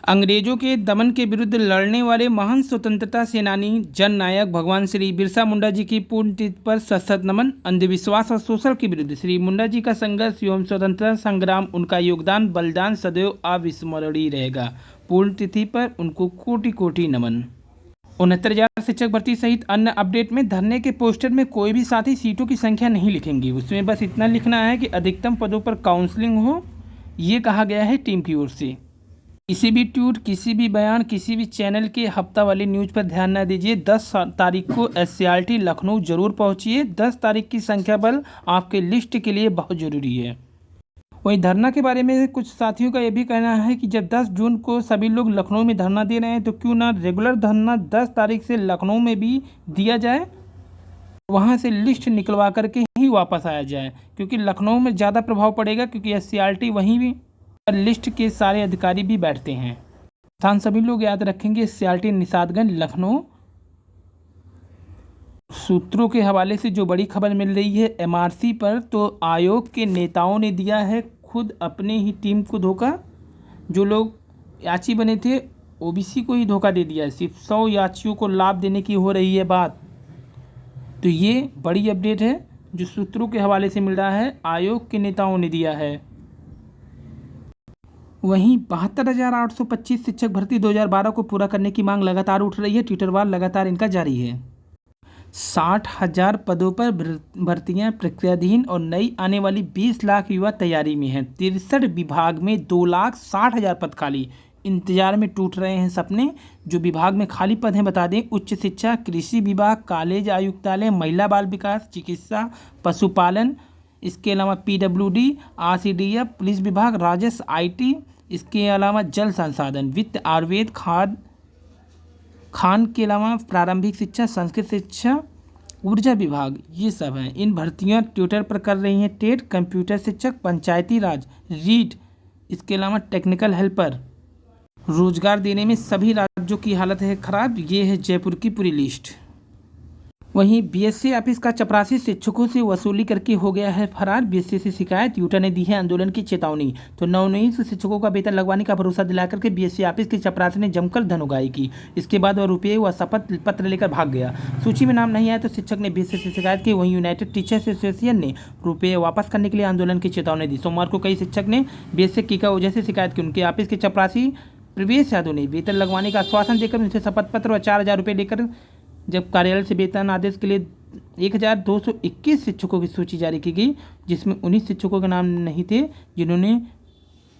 अंग्रेजों के दमन के विरुद्ध लड़ने वाले महान स्वतंत्रता सेनानी जन नायक भगवान श्री बिरसा मुंडा जी की पुण्यतिथि पर सशक्त नमन। अंधविश्वास और शोषण के विरुद्ध श्री मुंडा जी का संघर्ष एवं स्वतंत्रता संग्राम, उनका योगदान बलिदान सदैव अविस्मरणीय रहेगा। पुण्यतिथि पर उनको कोटि कोटि नमन। 69,000 शिक्षक भर्ती सहित अन्य अपडेट में धरने के पोस्टर में कोई भी साथी सीटों की संख्या नहीं लिखेंगे, उसमें बस इतना लिखना है कि अधिकतम पदों पर काउंसलिंग हो, ये कहा गया है टीम की ओर से। किसी भी ट्वीट, किसी भी बयान, किसी भी चैनल के हफ्ता वाली न्यूज़ पर ध्यान न दीजिए। 10 तारीख को SCRT लखनऊ जरूर पहुंचिए। 10 तारीख की संख्या बल आपके लिस्ट के लिए बहुत ज़रूरी है। वहीं धरना के बारे में कुछ साथियों का यह भी कहना है कि जब 10 जून को सभी लोग लखनऊ में धरना दे रहे हैं तो क्यों ना रेगुलर धरना 10 तारीख से लखनऊ में भी दिया जाए, वहाँ से लिस्ट निकलवा करके ही वापस आया जाए, क्योंकि लखनऊ में ज़्यादा प्रभाव पड़ेगा, क्योंकि SCRT वहीं भी लिस्ट के सारे अधिकारी भी बैठते हैं। स्थान सभी लोग याद रखेंगे, SCRT निषादगंज लखनऊ। सूत्रों के हवाले से जो बड़ी खबर मिल रही है MRC पर, तो आयोग के नेताओं ने दिया है खुद अपने ही टीम को धोखा। जो लोग याची बने थे OBC को ही धोखा दे दिया है। सिर्फ 100 याचियों को लाभ देने की हो रही है बात। तो ये बड़ी अपडेट है जो सूत्रों के हवाले से मिल रहा है, आयोग के नेताओं ने दिया है। वहीं 72,825 शिक्षक भर्ती 2012 को पूरा करने की मांग लगातार उठ रही है। ट्विटरवार लगातार इनका जारी है। 60,000 पदों पर भर्तियां प्रक्रियाधीन और नई आने वाली 20 लाख युवा तैयारी में हैं। 63 विभाग में 2,60,000 पद खाली। इंतजार में टूट रहे हैं सपने। जो विभाग में खाली पद हैं बता दें: उच्च शिक्षा, कृषि विभाग, कॉलेज आयुक्तालय, महिला बाल विकास, चिकित्सा, पशुपालन, इसके अलावा PWD, RCDF, पुलिस विभाग, राजस्व, IT, इसके अलावा जल संसाधन, वित्त, आयुर्वेद, खान के अलावा प्रारंभिक शिक्षा, संस्कृत शिक्षा, ऊर्जा विभाग, ये सब हैं। इन भर्तियां ट्विटर पर कर रही हैं टेट, कंप्यूटर शिक्षक, पंचायती राज, रीट, इसके अलावा टेक्निकल हेल्पर। रोजगार देने में सभी राज्यों की हालत है खराब। ये है जयपुर की पूरी लिस्ट। वहीं BSc ऑफिस का चपरासी शिक्षकों से वसूली करके हो गया है फरार। BSc से शिकायत, यूटा ने दी है आंदोलन की चेतावनी। तो 99 शिक्षकों का वेतन लगवाने का भरोसा दिलाकर के BSc ऑफिस के चपरासी ने जमकर धन उगाही की। इसके बाद वह रुपये व शपथ पत्र लेकर भाग गया। सूची में नाम नहीं आया तो शिक्षक ने BSc से शिकायत की। वहीं यूनाइटेड टीचर्स एसोसिएशन ने रुपये वापस करने के लिए आंदोलन की चेतावनी दी। सोमवार को कई शिक्षक ने BSc की वजह से शिकायत की। उनके ऑफिस के चपरासी प्रवेश यादव ने वेतन लगवाने का आश्वासन देकर उनसे शपथ पत्र व 4,000 रुपये लेकर जब कार्यालय से वेतन आदेश के लिए 1,221 शिक्षकों की सूची जारी की गई, जिसमें 19 शिक्षकों के नाम नहीं थे जिन्होंने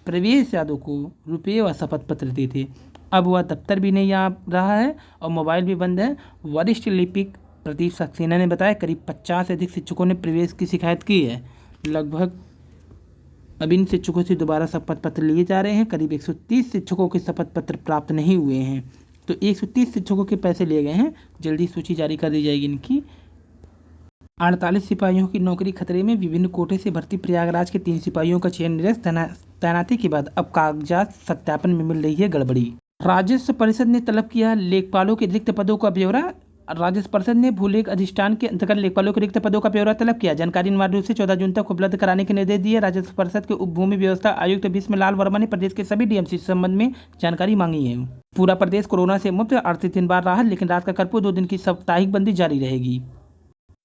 प्रवेश यादव को रुपये व शपथ पत्र दिए थे। अब वह दफ्तर भी नहीं आ रहा है और मोबाइल भी बंद है। वरिष्ठ लिपिक प्रदीप सक्सेना ने बताया करीब 50 से अधिक शिक्षकों ने प्रवेश की शिकायत की है। लगभग अब इन शिक्षकों से दोबारा शपथ पत्र लिए जा रहे हैं। करीब 130 शिक्षकों के शपथ पत्र प्राप्त नहीं हुए हैं। तो 130 शिक्षकों के पैसे लिए गए हैं। जल्दी सूची जारी कर दी जाएगी इनकी। 48 सिपाहियों की नौकरी खतरे में। विभिन्न कोटे से भर्ती प्रयागराज के 3 सिपाहियों का चयन निरस्त। तैनाती के बाद अब कागजात सत्यापन में मिल रही है गड़बड़ी। राजस्व परिषद ने तलब किया लेखपालों के रिक्त पदों का ब्यौरा। राजस्व परिषद ने भूलेख अधिष्ठान के अंतर्गत लेखपालों के रिक्त पदों का ब्यौरा तलब किया। जानकारी अनिवार्य रूप से 14 जून तक उपलब्ध कराने के निर्देश दिए। राजस्व परिषद के उप भूमि व्यवस्था आयुक्त भीष्मलाल वर्मा ने प्रदेश के सभी DMC इस संबंध में जानकारी मांगी है। पूरा प्रदेश कोरोना से मुक्त। 38 बार राहत, लेकिन रात का कर्फ्यू 2 दिन की साप्ताहिक बंदी जारी रहेगी।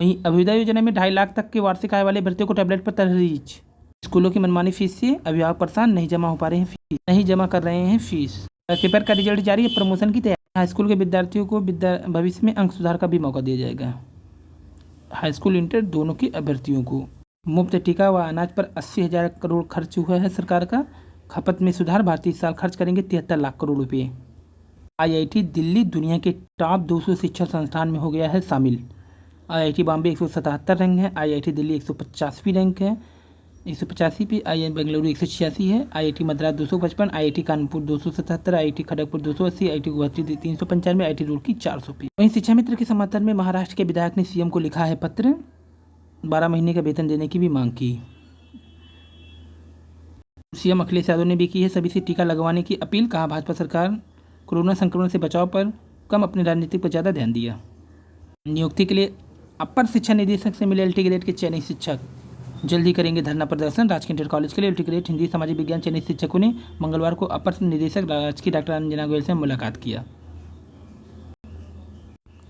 वहीं अभ्युदय योजना में 2.5 लाख तक के वार्षिक आय वाले भर्तियों को टैबलेट पर तहरीज। स्कूलों की मनमानी फीस से अभिभावक परेशान, नहीं जमा कर रहे हैं फीस। पेपर का रिजल्ट जारी है। प्रमोशन की तैयारी। हाई स्कूल के विद्यार्थियों को भविष्य में अंक सुधार का भी मौका दिया जाएगा। हाई स्कूल इंटर दोनों के अभ्यर्थियों को मुफ्त टीका व अनाज पर 80,000 करोड़ खर्च हुआ है सरकार का। खपत में सुधार। भारतीय इस साल खर्च करेंगे 73 लाख करोड़ रुपये। IIT दिल्ली दुनिया के टॉप 200 शिक्षा संस्थान में हो गया है शामिल। IIT बॉम्बे 177 रैंक है। IIT दिल्ली 150वीं रैंक है, 185 पे। IIT बेंगलुरु 186 है। IIT Madras 255, IIT Kanpur 277, IIT Kharagpur 280, IIT Guwahati 395, IIT Roorkee 400 पे। वहीं शिक्षा मित्र के समर्थन में महाराष्ट्र के विधायक ने CM को लिखा है पत्र। 12 महीने का वेतन देने की भी मांग की। CM अखिलेश यादव ने भी की है सभी से टीका लगवाने की अपील। कहा भाजपा सरकार कोरोना संक्रमण से बचाव पर कम, अपनी राजनीति पर ज़्यादा ध्यान दिया। नियुक्ति के लिए अपर शिक्षा निदेशक से मिले LT ग्रेड के चयनित शिक्षक। जल्द ही करेंगे धरना प्रदर्शन। राजकीय इंटर कॉलेज के लिए टिकरेट हिंदी सामाजिक विज्ञान चयनित शिक्षकों ने मंगलवार को अपर निदेशक राजकीय डॉक्टर अंजना गोयल से मुलाकात किया।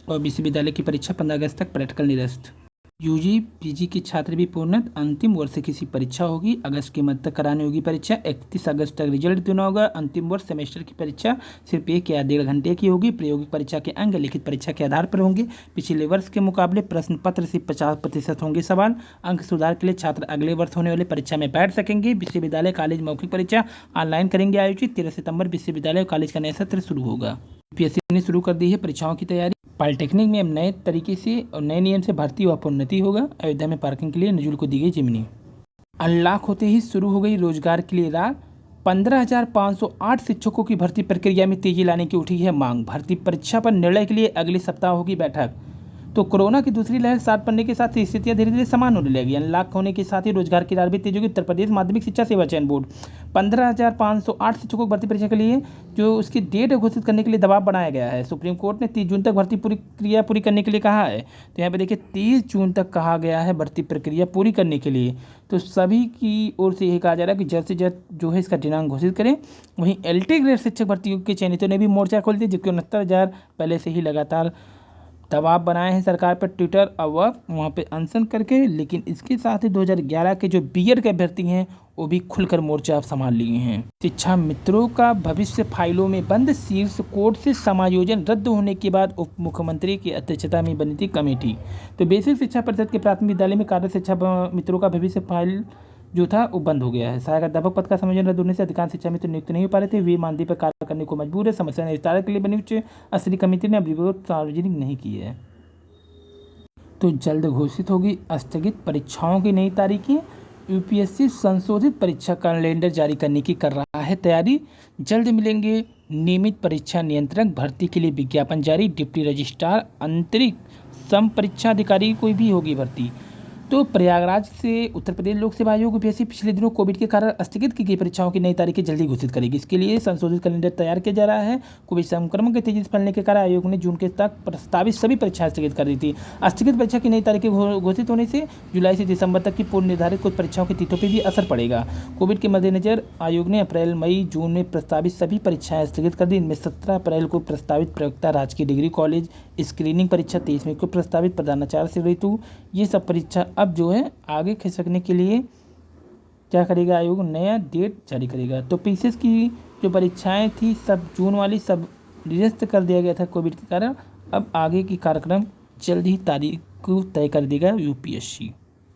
और विश्वविद्यालय की परीक्षा 15 अगस्त तक प्रैक्टिकल निरस्त। यूजी पीजी के छात्र भी पूर्णत अंतिम वर्ष की परीक्षा होगी। अगस्त के मध्य तक करानी होगी परीक्षा। 31 अगस्त तक रिजल्ट देना होगा। अंतिम वर्ष सेमेस्टर की परीक्षा सिर्फ 1 या 1.5 घंटे की होगी। प्रायोगिक परीक्षा के अंक लिखित परीक्षा के आधार पर होंगे। पिछले वर्ष के मुकाबले प्रश्न पत्र से 50% होंगे सवाल। अंक सुधार के लिए छात्र अगले वर्ष होने वाली परीक्षा में बैठ सकेंगे। विश्वविद्यालय कॉलेज मौखिक परीक्षा ऑनलाइन करेंगे आयोजित। 13 सितंबर विश्वविद्यालय कॉलेज का नया सत्र शुरू होगा। यूपीएससी ने शुरू कर दी है परीक्षाओं की तैयारी। पॉलिटेक्निक में अब नए तरीके से और नए नियम से भर्ती व प्रोन्नति होगा। अयोध्या में पार्किंग के लिए नजुल को दी गई जिम्नी। अनलॉक होते ही शुरू हो गई रोजगार के लिए राह। 15,508 शिक्षकों की भर्ती प्रक्रिया में तेजी लाने की उठी है मांग। भर्ती परीक्षा पर निर्णय के लिए अगले सप्ताह होगी बैठक। तो कोरोना की दूसरी लहर साथ पड़ने के साथ स्थितियां धीरे धीरे समान होने लगी। अनलॉक होने के साथ ही रोजगार की राह भी तेज होगी। उत्तर प्रदेश माध्यमिक शिक्षा सेवा चयन बोर्ड 15,508 शिक्षकों की भर्ती परीक्षा के लिए जो उसकी डेट घोषित करने के लिए दबाव बनाया गया है। सुप्रीम कोर्ट ने 30 जून तक भर्ती प्रक्रिया पूरी करने के लिए कहा है। तो यहाँ पे देखिए 30 जून तक कहा गया है भर्ती प्रक्रिया पूरी करने के लिए। तो सभी की ओर से यही कहा जा रहा है कि जल्द से जल्द जो है इसका दिनांक घोषित करें। वहीं एलटी ग्रेड शिक्षक भर्तियों के चयनितों ने भी मोर्चा खोल दिया, जबकि 69,000 पहले से ही लगातार दबाव बनाए हैं सरकार पर ट्विटर और वहाँ पे अनशन करके। लेकिन इसके साथ ही 2011 के जो बीएड के अभ्यर्थी हैं वो भी खुलकर मोर्चा संभाल लिए हैं। शिक्षा मित्रों का भविष्य फाइलों में बंद। शीर्ष कोर्ट से समायोजन रद्द होने के बाद उप मुख्यमंत्री की अध्यक्षता में बनी थी कमेटी। तो बेसिक शिक्षा परिषद के प्राथमिक विद्यालय में कार्यरत शिक्षा मित्रों का भविष्य फाइल जो था वो बंद हो गया है। सहायक अध्यापक पद का समायोजन रद्द होने से अधिकांश शिक्षा मित्र नियुक्त नहीं हो पा रहे थे। वे मानदेय पर कार्य करने को मजबूर है। समस्या निस्तारण के लिए बनी उच्च स्तरीय कमेटी ने अब रिपोर्ट सार्वजनिक नहीं की है। तो जल्द घोषित होगी स्थगित परीक्षाओं की नई तारीखें। यूपीएससी संशोधित परीक्षा कैलेंडर जारी करने की कर रहा है तैयारी। जल्द मिलेंगे नियमित परीक्षा नियंत्रक। भर्ती के लिए विज्ञापन जारी। डिप्टी रजिस्ट्रार अंतरिक्ष सम परीक्षा अधिकारी कोई भी होगी भर्ती। तो प्रयागराज से उत्तर प्रदेश लोक सेवा आयोग यूपीएससी पिछले दिनों कोविड के कारण स्थगित की गई परीक्षाओं की नई तारीखें जल्दी घोषित करेगी। इसके लिए संशोधित कैलेंडर तैयार किया जा रहा है। कोविड संक्रमण के तेजी से फैलने के कारण आयोग ने जून के तक प्रस्तावित सभी परीक्षाएं स्थगित कर दी थी। स्थगित परीक्षा की नई तारीखें घोषित होने से जुलाई से दिसंबर तक की पूर्व निर्धारित कुछ परीक्षाओं की तिथियों पर भी असर पड़ेगा। कोविड के मद्देनजर आयोग ने अप्रैल मई जून में प्रस्तावित सभी परीक्षाएं स्थगित कर दी। इनमें 17 अप्रैल को प्रस्तावित प्रवक्ता राजकीय डिग्री कॉलेज स्क्रीनिंग परीक्षा, 23 मई को प्रस्तावित प्रधानाचार्य से ऋतु, ये सब परीक्षा अब जो है आगे खिसकने के लिए क्या करेगा आयोग, नया डेट जारी करेगा। तो पीसीएस की जो परीक्षाएं थी सब जून वाली सब निरस्त कर दिया गया था कोविड के कारण। अब आगे की कार्यक्रम जल्द ही तारीख को तय कर देगा यूपीएससी।